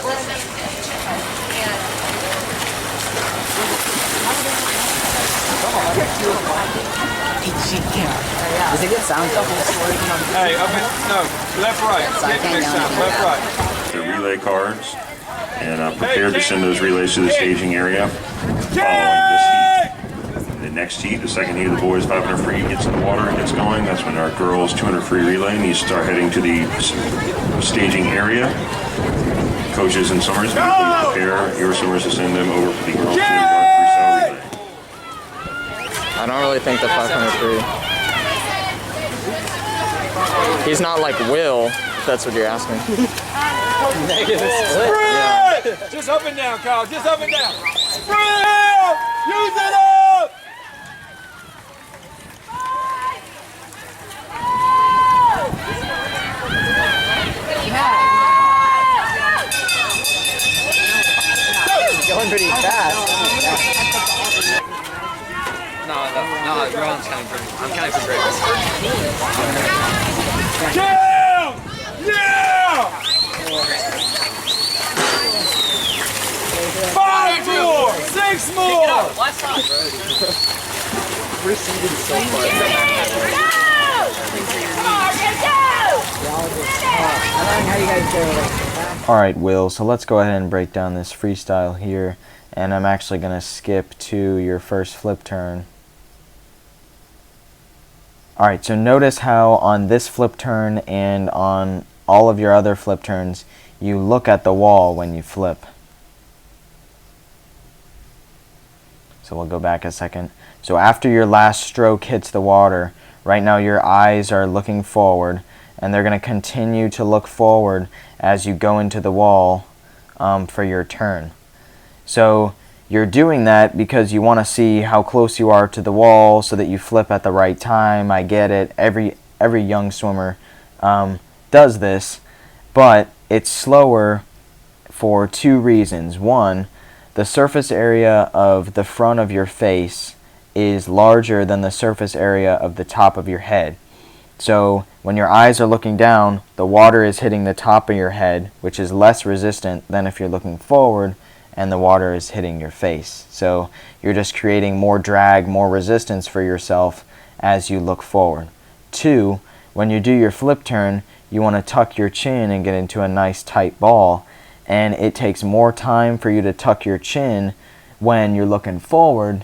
Does it get sound? Hey, no, left, right. Next time, left, right. The relay cards, and prepare to send those relays to the staging area. Following this heat, the next heat, the second heat of the boys 500 free gets in the water and gets going. That's when our girls 200 free relay needs to start heading to the staging area. Coaches and swimmers, please prepare your swimmers to send them over for the girls 200 freestyle relay. I don't really think the 500 free. He's not like Will, if that's what you're asking. Negative split. Yeah. Just up and down, Kyle. Just up and down. Spread! Use it up! He's going pretty fast. No, Rowan's counting for I'm counting for greatness. Down! Yeah! 5 more! 6 more! Last time. We're singing so far. Alright, Will, so let's go ahead and break down this freestyle here, and I'm actually going to skip to your first flip turn. Alright, so notice how on this flip turn and on all of your other flip turns, you look at the wall when you flip. So we'll go back a second. So after your last stroke hits the water, right now your eyes are looking forward, and they're going to continue to look forward as you go into the wall for your turn. So you're doing that because you want to see how close you are to the wall so that you flip at the right time. I get it. Every young swimmer does this, but it's slower for 2 reasons. One, the surface area of the front of your face is larger than the surface area of the top of your head. So when your eyes are looking down, the water is hitting the top of your head, which is less resistant than if you're looking forward and the water is hitting your face. So you're just creating more drag, more resistance for yourself as you look forward. 2, when you do your flip turn, you want to tuck your chin and get into a nice tight ball, and it takes more time for you to tuck your chin when you're looking forward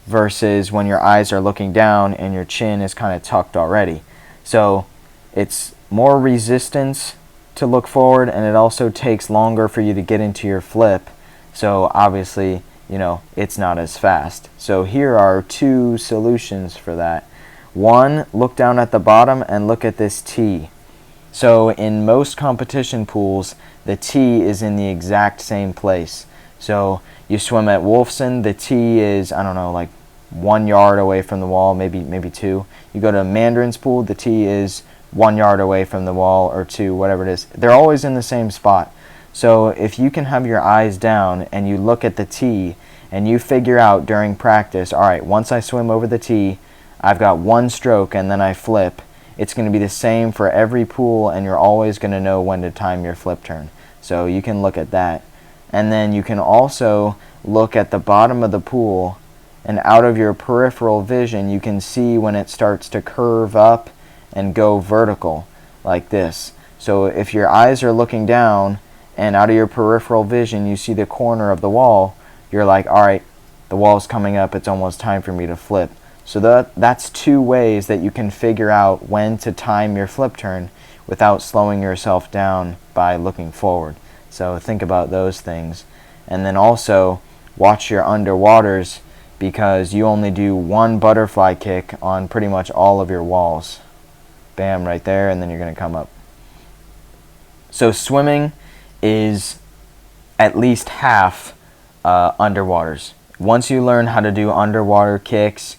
versus when your eyes are looking down and your chin is kind of tucked already. So it's more resistance to look forward, and it also takes longer for you to get into your flip. So obviously, you know, it's not as fast. So here are 2 solutions for that. 1, look down at the bottom and look at this T. So in most competition pools, the T is in the exact same place. So you swim at Wolfson, the T is, I don't know, like 1 yard away from the wall, maybe 2. You go to Mandarin's pool, the T is 1 yard away from the wall, or 2, whatever it is. They're always in the same spot. So if you can have your eyes down and you look at the T and you figure out during practice, all right, once I swim over the T, I've got 1 stroke and then I flip. It's going to be the same for every pool, and you're always going to know when to time your flip turn. So you can look at that. And then you can also look at the bottom of the pool, and out of your peripheral vision you can see when it starts to curve up and go vertical like this. So if your eyes are looking down and out of your peripheral vision you see the corner of the wall, you're like, alright, the wall's coming up, it's almost time for me to flip. So that's 2 ways that you can figure out when to time your flip turn without slowing yourself down by looking forward. So think about those things. And then also watch your underwaters, because you only do 1 butterfly kick on pretty much all of your walls. Bam, right there, and then you're going to come up. So swimming is at least half underwaters. Once you learn how to do underwater kicks,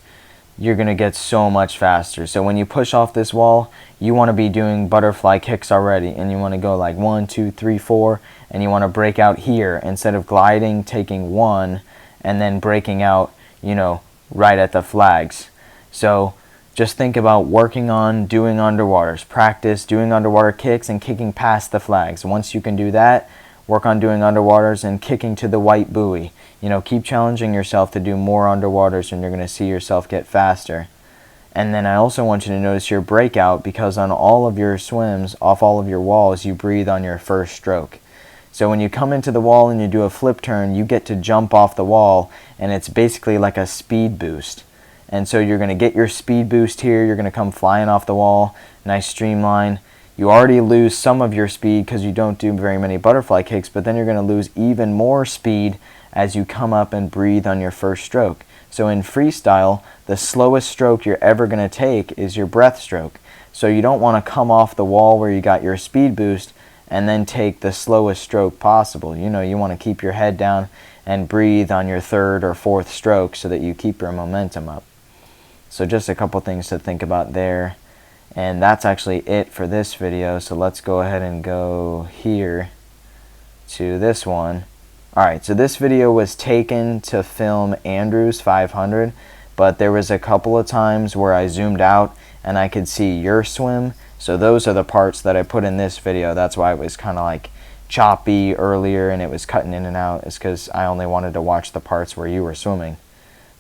you're going to get so much faster. So when you push off this wall, you want to be doing butterfly kicks already, and you want to go like 1, 2, 3, 4, and you want to break out here instead of gliding, taking 1, and then breaking out, you know, right at the flags. So just think about working on doing underwaters. Practice doing underwater kicks and kicking past the flags. Once you can do that, work on doing underwaters and kicking to the white buoy. You know, keep challenging yourself to do more underwaters, and you're going to see yourself get faster. And then I also want you to notice your breakout, because on all of your swims, off all of your walls, you breathe on your first stroke. So when you come into the wall and you do a flip turn, you get to jump off the wall, and it's basically like a speed boost. And so you're going to get your speed boost here, you're going to come flying off the wall, nice streamline. You already lose some of your speed because you don't do very many butterfly kicks, but then you're going to lose even more speed as you come up and breathe on your first stroke. So in freestyle, the slowest stroke you're ever going to take is your breath stroke. So you don't want to come off the wall where you got your speed boost and then take the slowest stroke possible. You know, you want to keep your head down and breathe on your third or fourth stroke so that you keep your momentum up. So just a couple things to think about there. And that's actually it for this video. So let's go ahead and go here to this one. Alright, so this video was taken to film Andrew's 500, but there was a couple of times where I zoomed out and I could see your swim. So those are the parts that I put in this video. That's why it was kind of like choppy earlier and it was cutting in and out. It's because I only wanted to watch the parts where you were swimming.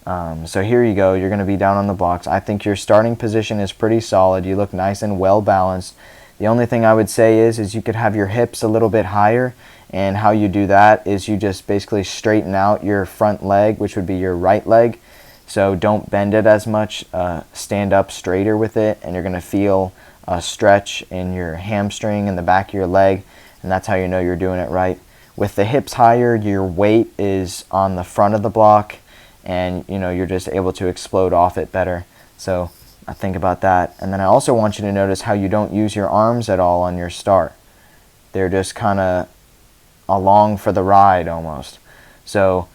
So here you go. You're going to be down on the blocks. I think your starting position is pretty solid. You look nice and well balanced. The only thing I would say is you could have your hips a little bit higher. And how you do that is you just basically straighten out your front leg, which would be your right leg. So don't bend it as much. Stand up straighter with it, and you're going to feel a stretch in your hamstring and the back of your leg, and that's how you know you're doing it right. With the hips higher, your weight is on the front of the block, and you know you're just able to explode off it better. So I think about that. And then I also want you to notice how you don't use your arms at all on your start. They're just kind of along for the ride almost. So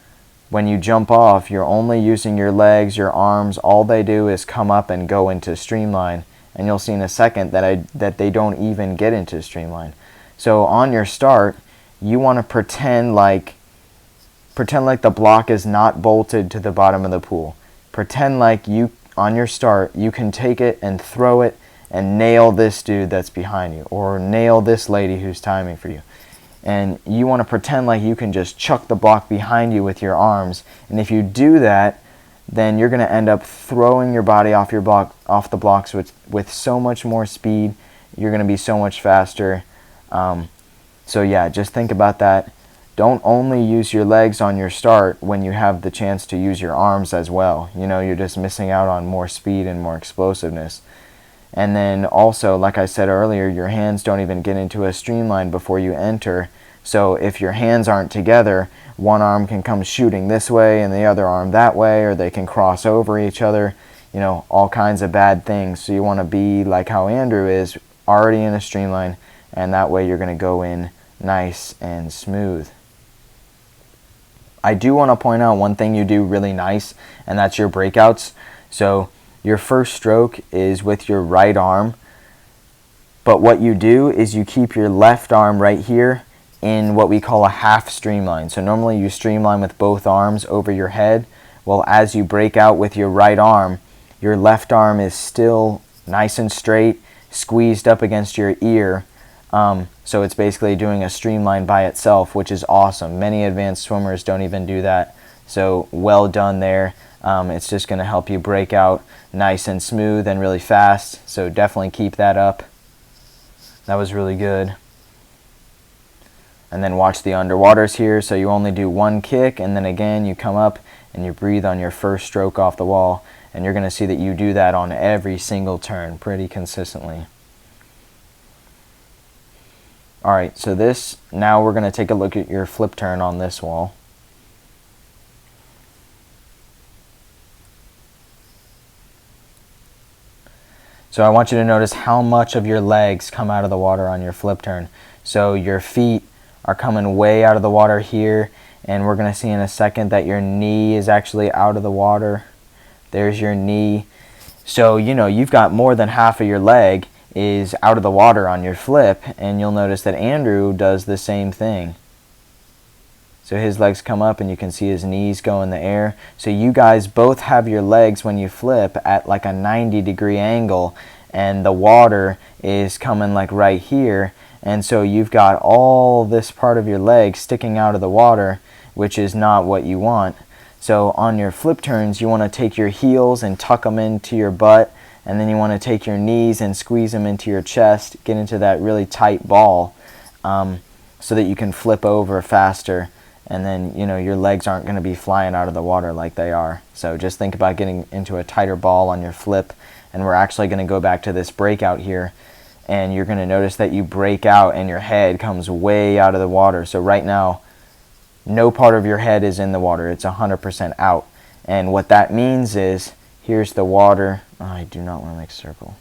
when you jump off, you're only using your legs, your arms. All they do is come up and go into streamline, and you'll see in a second that they don't even get into streamline. So on your start, you want to pretend like the block is not bolted to the bottom of the pool. Pretend like you, on your start, you can take it and throw it and nail this dude that's behind you, or nail this lady who's timing for you. And you want to pretend like you can just chuck the block behind you with your arms. And if you do that, then you're going to end up throwing your body off the blocks with so much more speed. You're going to be so much faster. So yeah, just think about that. Don't only use your legs on your start when you have the chance to use your arms as well. You know, you're just missing out on more speed and more explosiveness. And then also, like I said earlier, your hands don't even get into a streamline before you enter. So if your hands aren't together, one arm can come shooting this way and the other arm that way, or they can cross over each other, you know, all kinds of bad things. So you want to be like how Andrew is, already in a streamline, and that way you're going to go in nice and smooth. I do want to point out one thing you do really nice, and that's your breakouts. So your first stroke is with your right arm, but what you do is you keep your left arm right here in what we call a half streamline. So normally you streamline with both arms over your head. Well, as you break out with your right arm, your left arm is still nice and straight, squeezed up against your ear. So it's basically doing a streamline by itself, which is awesome. Many advanced swimmers don't even do that. So well done there. It's just going to help you break out nice and smooth and really fast. So definitely keep that up. That was really good. And then watch the underwaters here. So you only do one kick, and then again you come up and you breathe on your first stroke off the wall. And you're going to see that you do that on every single turn pretty consistently. Alright, so now we're going to take a look at your flip turn on this wall. So I want you to notice how much of your legs come out of the water on your flip turn. So your feet are coming way out of the water here, and we're going to see in a second that your knee is actually out of the water. There's your knee. So, you know, you've got more than half of your leg is out of the water on your flip, and you'll notice that Andrew does the same thing. So his legs come up and you can see his knees go in the air. So you guys both have your legs when you flip at like a 90-degree angle, and the water is coming like right here, And so you've got all this part of your leg sticking out of the water, which is not what you want. So on your flip turns, you want to take your heels and tuck them into your butt, and then you want to take your knees and squeeze them into your chest, get into that really tight ball, so that you can flip over faster, and then your legs aren't going to be flying out of the water like they are. So just think about getting into a tighter ball on your flip, and we're actually going to go back to this breakout here, and you're going to notice that you break out and your head comes way out of the water. So right now, no part of your head is in the water. It's 100% out. And what that means is, here's the water. Oh, I do not want to make a circle.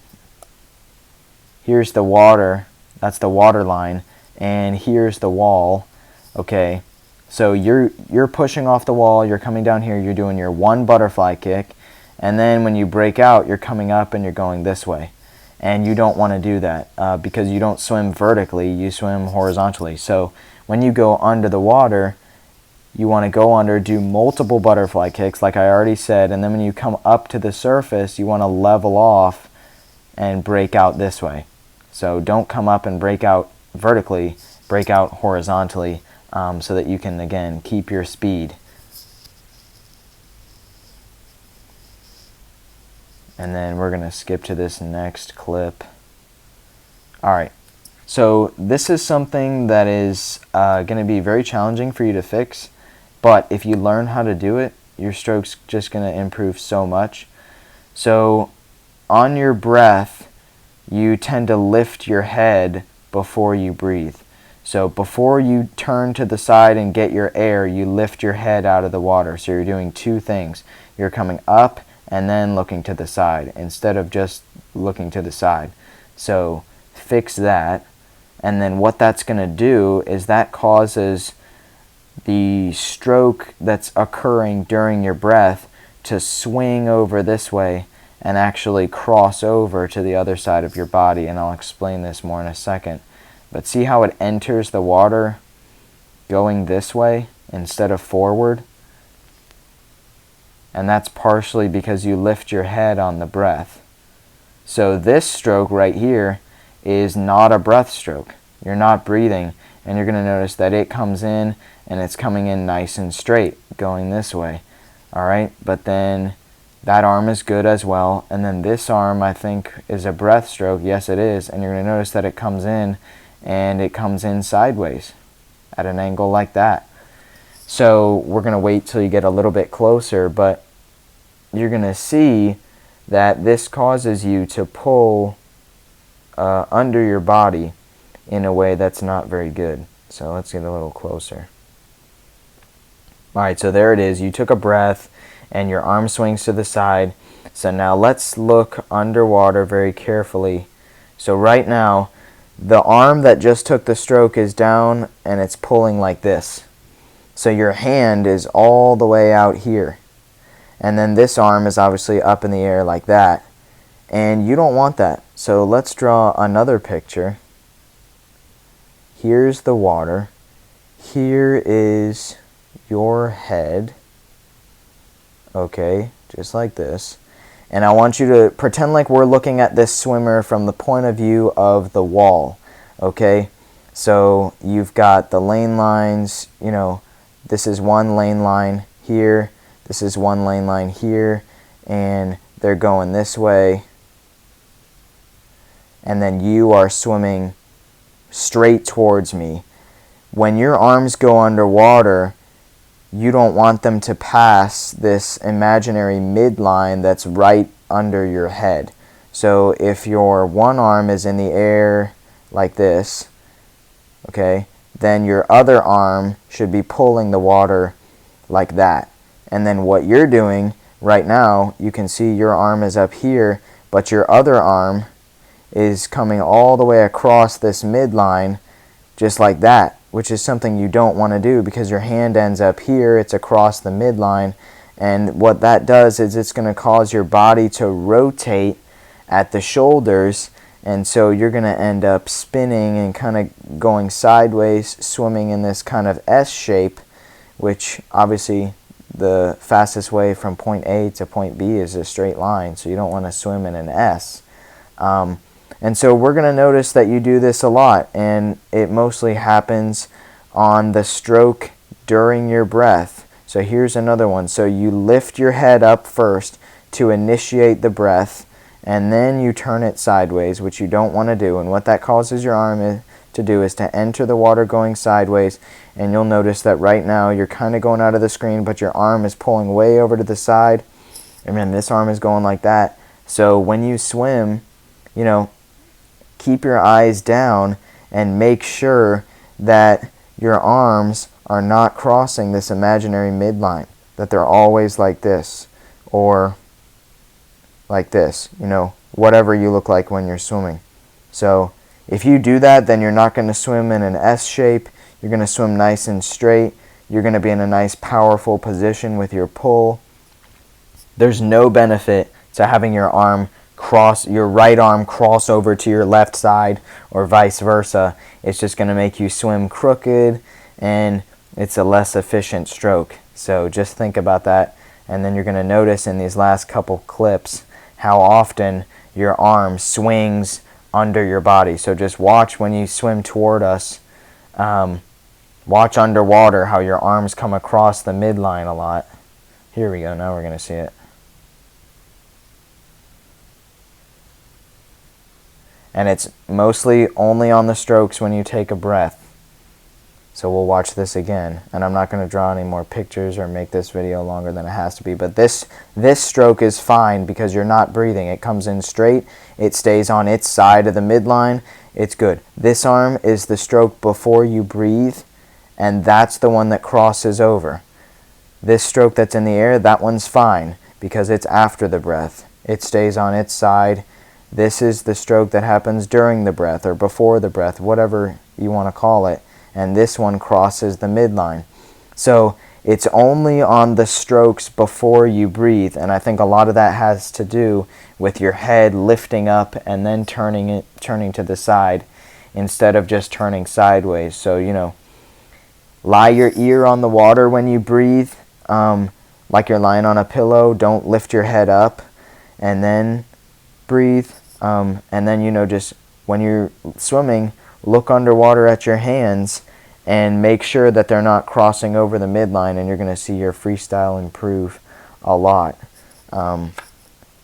Here's the water. That's the water line. And here's the wall. Okay, so you're pushing off the wall. You're coming down here. You're doing your one butterfly kick. And then when you break out, you're coming up and you're going this way. And you don't want to do that because you don't swim vertically. You swim horizontally. So when you go under the water, you want to go under, do multiple butterfly kicks like I already said, and then when you come up to the surface, you want to level off and break out this way. So don't come up and break out vertically, break out horizontally, so that you can, again, keep your speed. And then we're going to skip to this next clip. Alright, so this is something that is going to be very challenging for you to fix. But if you learn how to do it, your stroke's just going to improve so much. So on your breath, you tend to lift your head before you breathe. So before you turn to the side and get your air, you lift your head out of the water. So you're doing two things. You're coming up and then looking to the side instead of just looking to the side. So fix that. And then what that's going to do is that causes the stroke that's occurring during your breath to swing over this way and actually cross over to the other side of your body. And I'll explain this more in a second. But see how it enters the water going this way instead of forward? And that's partially because you lift your head on the breath. So this stroke right here is not a breath stroke. You're not breathing, and you're going to notice that it comes in and it's coming in nice and straight going this way. Alright, but then that arm is good as well, and then this arm I think is a breath stroke. Yes, it is. And you're going to notice that it comes in and it comes in sideways at an angle like that. So we're going to wait till you get a little bit closer, but you're going to see that this causes you to pull under your body in a way that's not very good. So let's get a little closer. Alright, so there it is. You took a breath and your arm swings to the side. So now let's look underwater very carefully. So right now, the arm that just took the stroke is down and it's pulling like this. So your hand is all the way out here. And then this arm is obviously up in the air like that. And you don't want that. So let's draw another picture. Here's the water. Here is your head. Okay, just like this. And I want you to pretend like we're looking at this swimmer from the point of view of the wall. Okay, so you've got the lane lines, this is one lane line here, this is one lane line here, and they're going this way. And then you are swimming straight towards me. When your arms go underwater, you don't want them to pass this imaginary midline that's right under your head. So if your one arm is in the air like this, okay, then your other arm should be pulling the water like that. And then what you're doing right now, you can see your arm is up here, but your other arm is coming all the way across this midline just like that, which is something you don't want to do because your hand ends up here, it's across the midline, and what that does is it's going to cause your body to rotate at the shoulders, and so you're going to end up spinning and kind of going sideways, swimming in this kind of S shape, which obviously the fastest way from point A to point B is a straight line, so you don't want to swim in an S. And so we're going to notice that you do this a lot, and it mostly happens on the stroke during your breath. So here's another one. So you lift your head up first to initiate the breath, and then you turn it sideways, which you don't want to do. And what that causes your arm to do is to enter the water going sideways, and you'll notice that right now you're kind of going out of the screen, but your arm is pulling way over to the side, and then this arm is going like that. So when you swim, you know, keep your eyes down and make sure that your arms are not crossing this imaginary midline, that they're always like this or like this, you know, whatever you look like when you're swimming. So if you do that, then you're not going to swim in an S shape. You're going to swim nice and straight. You're going to be in a nice powerful position with your pull. There's no benefit to having your right arm cross over to your left side or vice versa. It's just going to make you swim crooked, and it's a less efficient stroke. So just think about that, and then you're going to notice in these last couple clips how often your arm swings under your body. So just watch when you swim toward us. Watch underwater how your arms come across the midline a lot. Here we go. Now we're going to see it. And it's mostly only on the strokes when you take a breath. So we'll watch this again, and I'm not going to draw any more pictures or make this video longer than it has to be, but this stroke is fine because you're not breathing. It comes in straight, it stays on its side of the midline, it's good. This arm is the stroke before you breathe, and that's the one that crosses over. This stroke that's in the air, that one's fine because it's after the breath. It stays on its side. This is the stroke that happens during the breath or before the breath, whatever you want to call it. And this one crosses the midline. So it's only on the strokes before you breathe, and I think a lot of that has to do with your head lifting up and then turning to the side instead of just turning sideways. So, you know, lie your ear on the water when you breathe, like you're lying on a pillow. Don't lift your head up and then breathe. And then, you know, just when you're swimming, look underwater at your hands and make sure that they're not crossing over the midline, and you're going to see your freestyle improve a lot.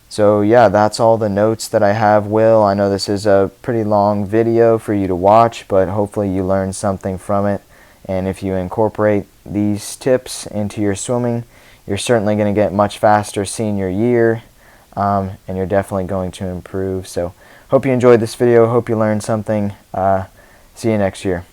So yeah, that's all the notes that I have, Will. I know this is a pretty long video for you to watch, but hopefully you learned something from it. And if you incorporate these tips into your swimming, you're certainly going to get much faster senior year, and you're definitely going to improve. So hope you enjoyed this video. Hope you learned something. See you next year.